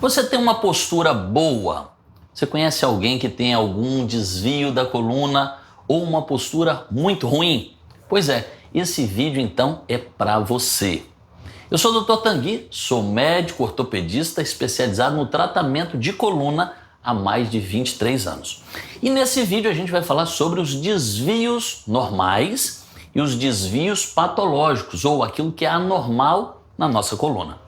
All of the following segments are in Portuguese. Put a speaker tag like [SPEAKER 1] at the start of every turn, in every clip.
[SPEAKER 1] Você tem uma postura boa? Você conhece alguém que tem algum desvio da coluna ou uma postura muito ruim? Pois é, esse vídeo então é para você. Eu sou o Dr. Tanguy, sou médico ortopedista especializado no tratamento de coluna há mais de 23 anos. E nesse vídeo a gente vai falar sobre os desvios normais e os desvios patológicos, ou aquilo que é anormal na nossa coluna.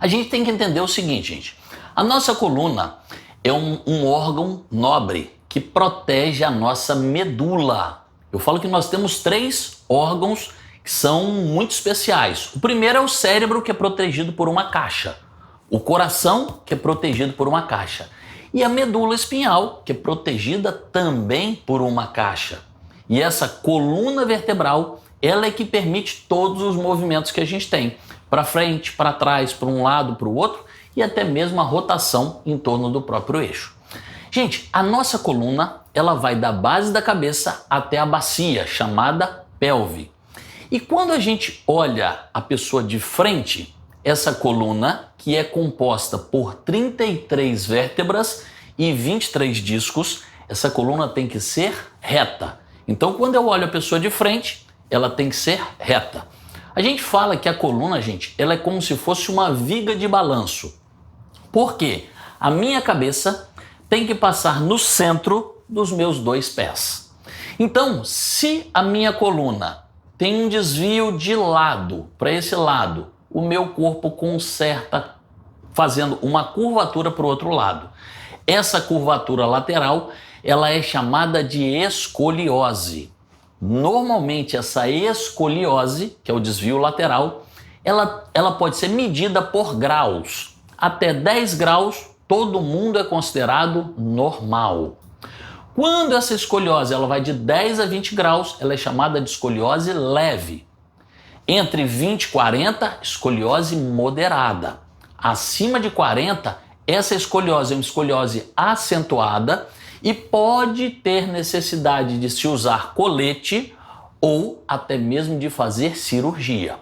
[SPEAKER 1] A gente tem que entender o seguinte, gente. A nossa coluna é um órgão nobre que protege a nossa medula. Eu falo que nós temos 3 órgãos que são muito especiais. O primeiro é o cérebro, que é protegido por uma caixa. O coração, que é protegido por uma caixa. E a medula espinhal, que é protegida também por uma caixa. E essa coluna vertebral, ela é que permite todos os movimentos que a gente tem. Para frente, para trás, para um lado, para o outro, e até mesmo a rotação em torno do próprio eixo. Gente, a nossa coluna, ela vai da base da cabeça até a bacia, chamada pelve. E quando a gente olha a pessoa de frente, essa coluna, que é composta por 33 vértebras e 23 discos, essa coluna tem que ser reta. Então, quando eu olho a pessoa de frente, ela tem que ser reta. A gente fala que a coluna, gente, ela é como se fosse uma viga de balanço. Por quê? A minha cabeça tem que passar no centro dos meus 2 pés. Então, se a minha coluna tem um desvio de lado para esse lado, o meu corpo conserta fazendo uma curvatura para o outro lado. Essa curvatura lateral, ela é chamada de escoliose. Normalmente essa escoliose, que é o desvio lateral, ela pode ser medida por graus. Até 10 graus, todo mundo é considerado normal. Quando essa escoliose ela vai de 10 a 20 graus, ela é chamada de escoliose leve. Entre 20 e 40, escoliose moderada. Acima de 40, essa escoliose é uma escoliose acentuada e pode ter necessidade de se usar colete ou até mesmo de fazer cirurgia.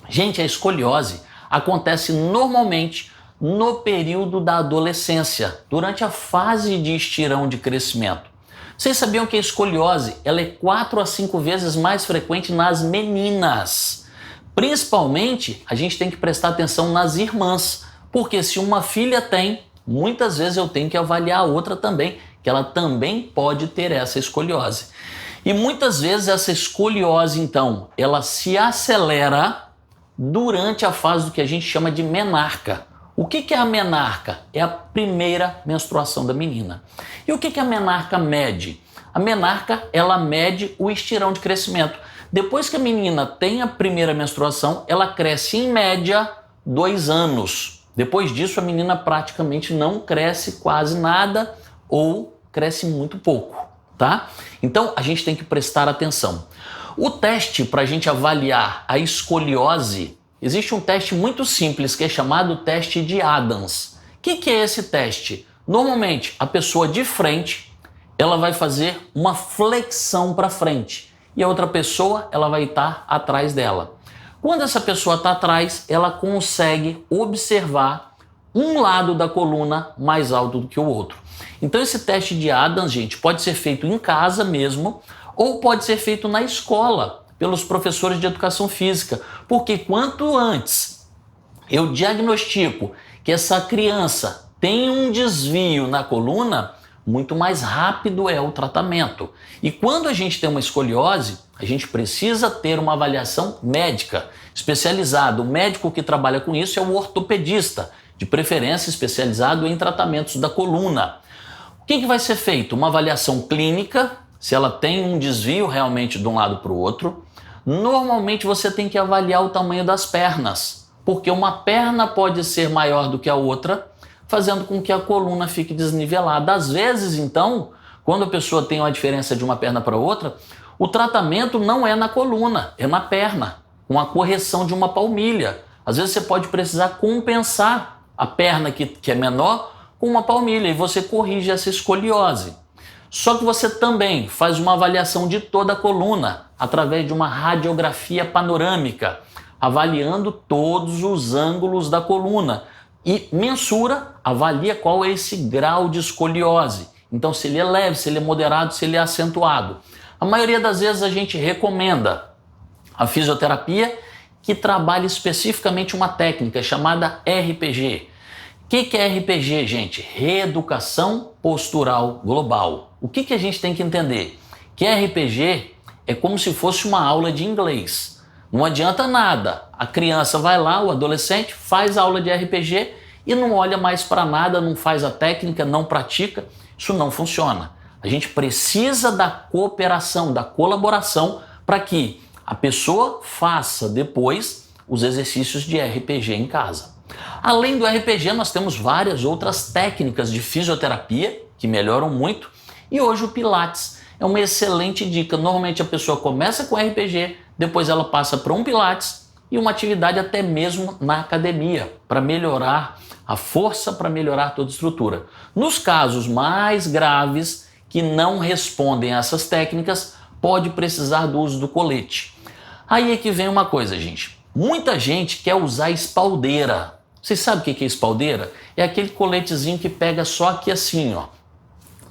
[SPEAKER 1] Gente, a escoliose acontece normalmente no período da adolescência, durante a fase de estirão de crescimento. Vocês sabiam que a escoliose ela é 4 a 5 vezes mais frequente nas meninas? Principalmente, a gente tem que prestar atenção nas irmãs, porque se uma filha tem, muitas vezes eu tenho que avaliar a outra também, que ela também pode ter essa escoliose. E muitas vezes essa escoliose, então, ela se acelera durante a fase do que a gente chama de menarca. O que é a menarca? É a primeira menstruação da menina. E o que a menarca mede? A menarca, ela mede o estirão de crescimento. Depois que a menina tem a primeira menstruação, ela cresce em média 2 anos. Depois disso, a menina praticamente não cresce quase nada ou cresce muito pouco, tá? Então, a gente tem que prestar atenção. O teste para a gente avaliar a escoliose, existe um teste muito simples que é chamado teste de Adams. O que é esse teste? Normalmente, a pessoa de frente, ela vai fazer uma flexão para frente e a outra pessoa, ela vai estar atrás dela. Quando essa pessoa está atrás, ela consegue observar um lado da coluna mais alto do que o outro. Então esse teste de Adams, gente, pode ser feito em casa mesmo ou pode ser feito na escola pelos professores de educação física, porque quanto antes eu diagnostico que essa criança tem um desvio na coluna, muito mais rápido é o tratamento. E quando a gente tem uma escoliose, a gente precisa ter uma avaliação médica especializada. O médico que trabalha com isso é o ortopedista, de preferência especializado em tratamentos da coluna. O que vai ser feito? Uma avaliação clínica, se ela tem um desvio realmente de um lado para o outro. Normalmente você tem que avaliar o tamanho das pernas, porque uma perna pode ser maior do que a outra, fazendo com que a coluna fique desnivelada. Às vezes, então, quando a pessoa tem uma diferença de uma perna para outra, o tratamento não é na coluna, é na perna, com a correção de uma palmilha. Às vezes você pode precisar compensar a perna que é menor com uma palmilha e você corrige essa escoliose. Só que você também faz uma avaliação de toda a coluna através de uma radiografia panorâmica, avaliando todos os ângulos da coluna, e mensura, avalia qual é esse grau de escoliose. Então, se ele é leve, se ele é moderado, se ele é acentuado. A maioria das vezes a gente recomenda a fisioterapia que trabalhe especificamente uma técnica chamada RPG. O que é RPG, gente? Reeducação postural global. O que a gente tem que entender? Que RPG é como se fosse uma aula de inglês. Não adianta nada. A criança vai lá, o adolescente, faz a aula de RPG e não olha mais para nada, não faz a técnica, não pratica. Isso não funciona. A gente precisa da cooperação, da colaboração para que a pessoa faça depois os exercícios de RPG em casa. Além do RPG, nós temos várias outras técnicas de fisioterapia que melhoram muito e hoje o Pilates é uma excelente dica. Normalmente a pessoa começa com RPG, depois ela passa para um Pilates e uma atividade até mesmo na academia para melhorar a força, para melhorar toda a estrutura. Nos casos mais graves que não respondem a essas técnicas, pode precisar do uso do colete. Aí é que vem uma coisa, gente. Muita gente quer usar espaldeira. Vocês sabem o que é espaldeira? É aquele coletezinho que pega só aqui assim, ó.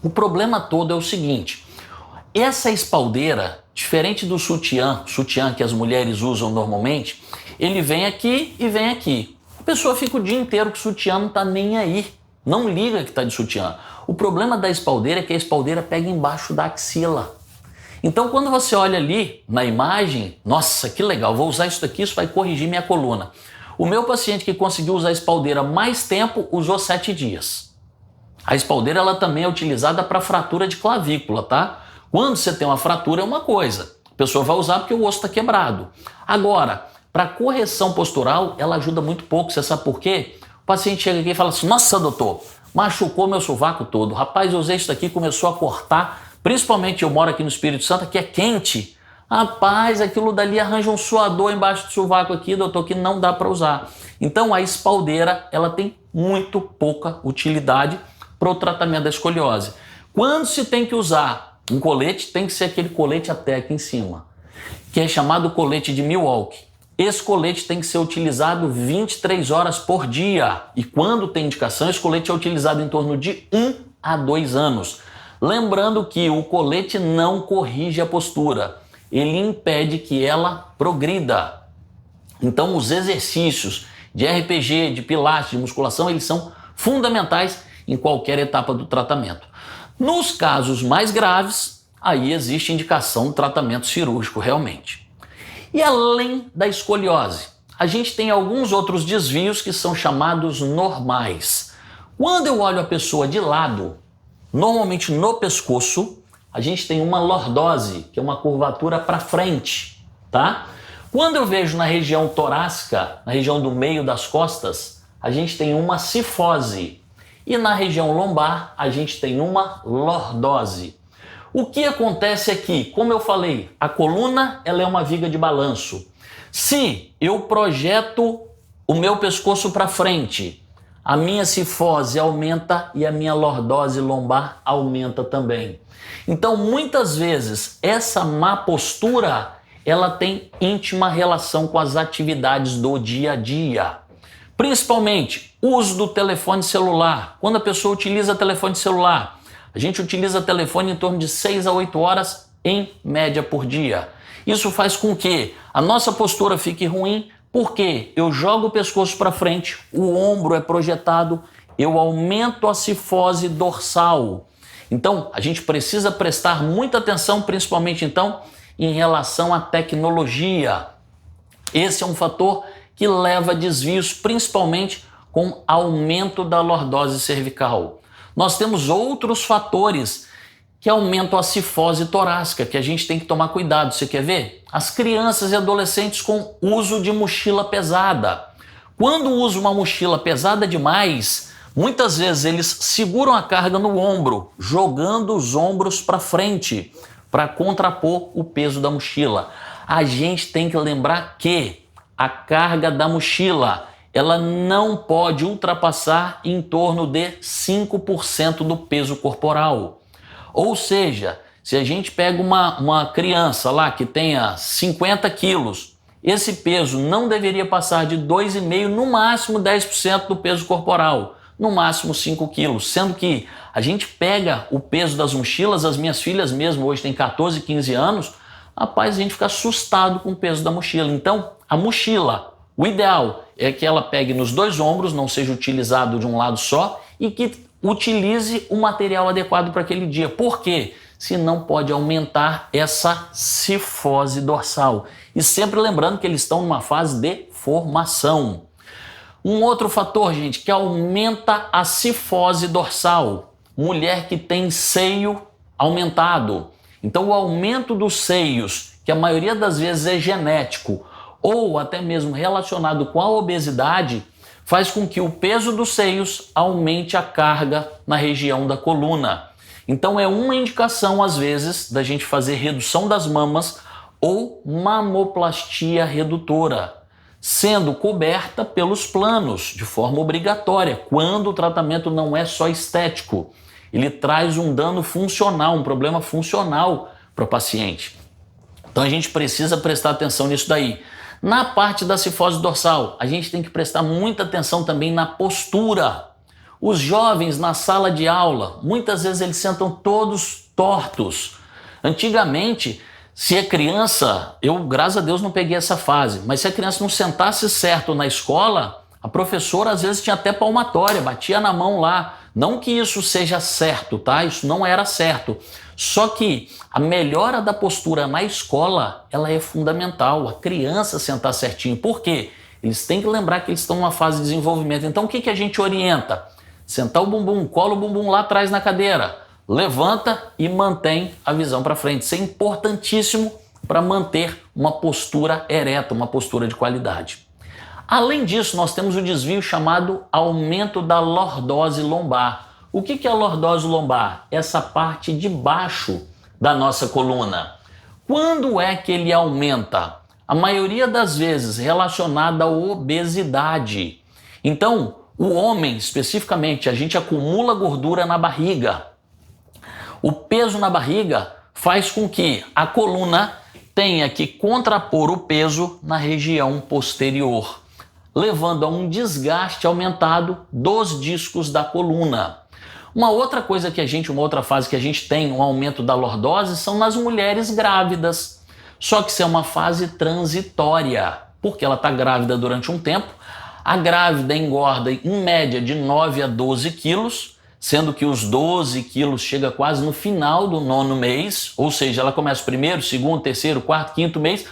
[SPEAKER 1] O problema todo é o seguinte: essa espaldeira, diferente do sutiã que as mulheres usam normalmente, ele vem aqui e vem aqui. A pessoa fica o dia inteiro que o sutiã não tá nem aí, não liga que tá de sutiã. O problema da espaldeira é que a espaldeira pega embaixo da axila. Então quando você olha ali na imagem, nossa, que legal, vou usar isso daqui, isso vai corrigir minha coluna. O meu paciente que conseguiu usar a espaldeira mais tempo usou 7 dias. A espaldeira ela também é utilizada para fratura de clavícula, tá? Quando você tem uma fratura é uma coisa, a pessoa vai usar porque o osso está quebrado. Agora, para correção postural, ela ajuda muito pouco, você sabe por quê? O paciente chega aqui e fala assim: nossa, doutor, machucou meu sovaco todo. Rapaz, eu usei isso daqui, começou a cortar, principalmente eu moro aqui no Espírito Santo, que é quente. Rapaz, aquilo dali arranja um suador embaixo do sovaco aqui, doutor, que não dá para usar. Então a espaldeira, ela tem muito pouca utilidade para o tratamento da escoliose. Quando se tem que usar um colete, tem que ser aquele colete até aqui em cima, que é chamado colete de Milwaukee. Esse colete tem que ser utilizado 23 horas por dia. E quando tem indicação, esse colete é utilizado em torno de 1 a 2 anos. Lembrando que o colete não corrige a postura, ele impede que ela progrida. Então os exercícios de RPG, de pilates, de musculação, eles são fundamentais em qualquer etapa do tratamento. Nos casos mais graves, aí existe indicação de tratamento cirúrgico realmente. E além da escoliose, a gente tem alguns outros desvios que são chamados normais. Quando eu olho a pessoa de lado, normalmente no pescoço, a gente tem uma lordose, que é uma curvatura para frente, tá? Quando eu vejo na região torácica, na região do meio das costas, a gente tem uma cifose. E na região lombar, a gente tem uma lordose. O que acontece aqui? Como eu falei, a coluna ela é uma viga de balanço. Se eu projeto o meu pescoço para frente, a minha cifose aumenta e a minha lordose lombar aumenta também. Então, muitas vezes, essa má postura, ela tem íntima relação com as atividades do dia a dia. Principalmente, o uso do telefone celular. Quando a pessoa utiliza telefone celular, a gente utiliza telefone em torno de 6 a 8 horas em média por dia. Isso faz com que a nossa postura fique ruim, porque eu jogo o pescoço para frente, o ombro é projetado, eu aumento a cifose dorsal. Então, a gente precisa prestar muita atenção, principalmente então, em relação à tecnologia. Esse é um fator que leva a desvios, principalmente com aumento da lordose cervical. Nós temos outros fatores que aumentam a cifose torácica, que a gente tem que tomar cuidado. Você quer ver? As crianças e adolescentes com uso de mochila pesada. Quando usam uma mochila pesada demais, muitas vezes eles seguram a carga no ombro, jogando os ombros para frente, para contrapor o peso da mochila. A gente tem que lembrar que a carga da mochila ela não pode ultrapassar em torno de 5% do peso corporal. Ou seja, se a gente pega uma criança lá que tenha 50 quilos esse peso não deveria passar de 2,5%, no máximo 10% do peso corporal, no máximo 5 quilos, sendo que a gente pega o peso das mochilas, as minhas filhas mesmo hoje têm 14, 15 anos, rapaz, a gente fica assustado com o peso da mochila. Então, a mochila, o ideal é que ela pegue nos dois ombros, não seja utilizado de um lado só e que utilize o material adequado para aquele dia. Por quê? Senão pode aumentar essa cifose dorsal. E sempre lembrando que eles estão numa fase de formação. Um outro fator, gente, que aumenta a cifose dorsal. Mulher que tem seio aumentado. Então o aumento dos seios, que a maioria das vezes é genético ou até mesmo relacionado com a obesidade, faz com que o peso dos seios aumente a carga na região da coluna. Então é uma indicação, às vezes, da gente fazer redução das mamas ou mamoplastia redutora, sendo coberta pelos planos, de forma obrigatória, quando o tratamento não é só estético. Ele traz um dano funcional, um problema funcional para o paciente. Então a gente precisa prestar atenção nisso daí. Na parte da cifose dorsal, a gente tem que prestar muita atenção também na postura. Os jovens na sala de aula, muitas vezes eles sentam todos tortos. Antigamente, se a criança, eu graças a Deus não peguei essa fase, mas se a criança não sentasse certo na escola, a professora às vezes tinha até palmatória, batia na mão lá. Não que isso seja certo, tá? Isso não era certo. Só que a melhora da postura na escola, ela é fundamental. A criança sentar certinho. Por quê? Eles têm que lembrar que eles estão numa fase de desenvolvimento. Então o que a gente orienta? Sentar o bumbum, cola o bumbum lá atrás na cadeira. Levanta e mantém a visão para frente. Isso é importantíssimo para manter uma postura ereta, uma postura de qualidade. Além disso, nós temos o desvio chamado aumento da lordose lombar. O que é a lordose lombar? Essa parte de baixo da nossa coluna. Quando é que ele aumenta? A maioria das vezes relacionada à obesidade. Então, o homem, especificamente, a gente acumula gordura na barriga. O peso na barriga faz com que a coluna tenha que contrapor o peso na região posterior, levando a um desgaste aumentado dos discos da coluna. Uma outra fase que a gente tem um aumento da lordose são nas mulheres grávidas. Só que isso é uma fase transitória, porque ela está grávida durante um tempo. A grávida engorda em média de 9 a 12 quilos, sendo que os 12 quilos chega quase no final do 9º mês, ou seja, ela começa o primeiro, segundo, terceiro, quarto, quinto mês,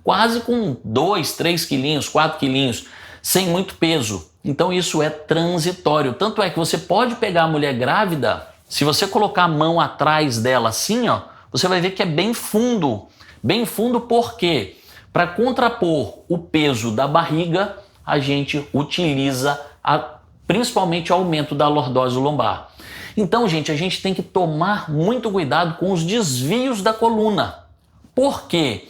[SPEAKER 1] quase com 2, 3 quilinhos, 4 quilinhos, sem muito peso. Então isso é transitório. Tanto é que você pode pegar a mulher grávida, se você colocar a mão atrás dela assim, ó, você vai ver que é bem fundo. Bem fundo por quê? Para contrapor o peso da barriga, a gente utiliza principalmente o aumento da lordose lombar. Então, gente, a gente tem que tomar muito cuidado com os desvios da coluna. Por quê?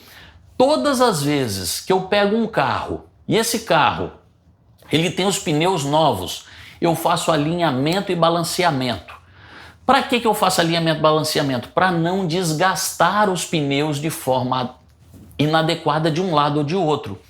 [SPEAKER 1] Todas as vezes que eu pego um carro e esse carro ele tem os pneus novos, eu faço alinhamento e balanceamento. Para que eu faço alinhamento e balanceamento? Para não desgastar os pneus de forma inadequada de um lado ou de outro.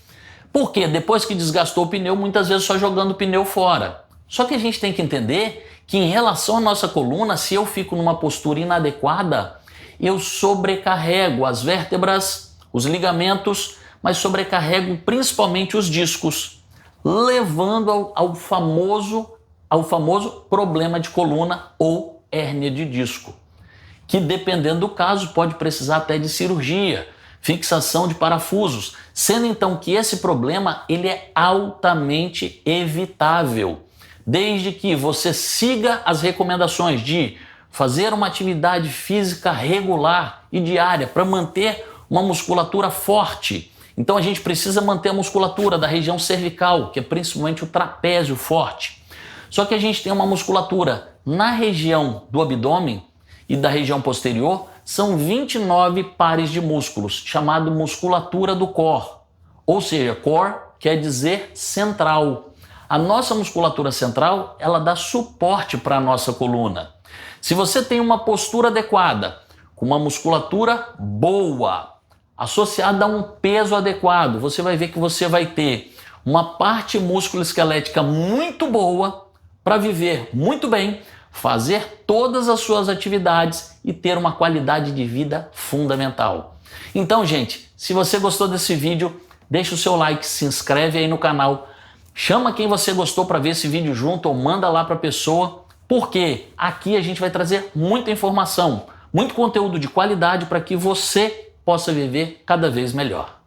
[SPEAKER 1] Porque depois que desgastou o pneu, muitas vezes só jogando o pneu fora. Só que a gente tem que entender que em relação à nossa coluna, se eu fico numa postura inadequada, eu sobrecarrego as vértebras, os ligamentos, mas sobrecarrego principalmente os discos, levando ao famoso problema de coluna ou hérnia de disco, que dependendo do caso pode precisar até de cirurgia, fixação de parafusos, sendo então que esse problema ele é altamente evitável, desde que você siga as recomendações de fazer uma atividade física regular e diária para manter uma musculatura forte. Então a gente precisa manter a musculatura da região cervical, que é principalmente o trapézio forte. Só que a gente tem uma musculatura na região do abdômen e da região posterior, são 29 pares de músculos, chamado musculatura do core. Ou seja, core quer dizer central. A nossa musculatura central, ela dá suporte para a nossa coluna. Se você tem uma postura adequada, com uma musculatura boa, associada a um peso adequado, você vai ver que você vai ter uma parte musculoesquelética muito boa para viver muito bem, fazer todas as suas atividades e ter uma qualidade de vida fundamental. Então, gente, se você gostou desse vídeo, deixa o seu like, se inscreve aí no canal, chama quem você gostou para ver esse vídeo junto ou manda lá para a pessoa, porque aqui a gente vai trazer muita informação, muito conteúdo de qualidade para que você possa viver cada vez melhor.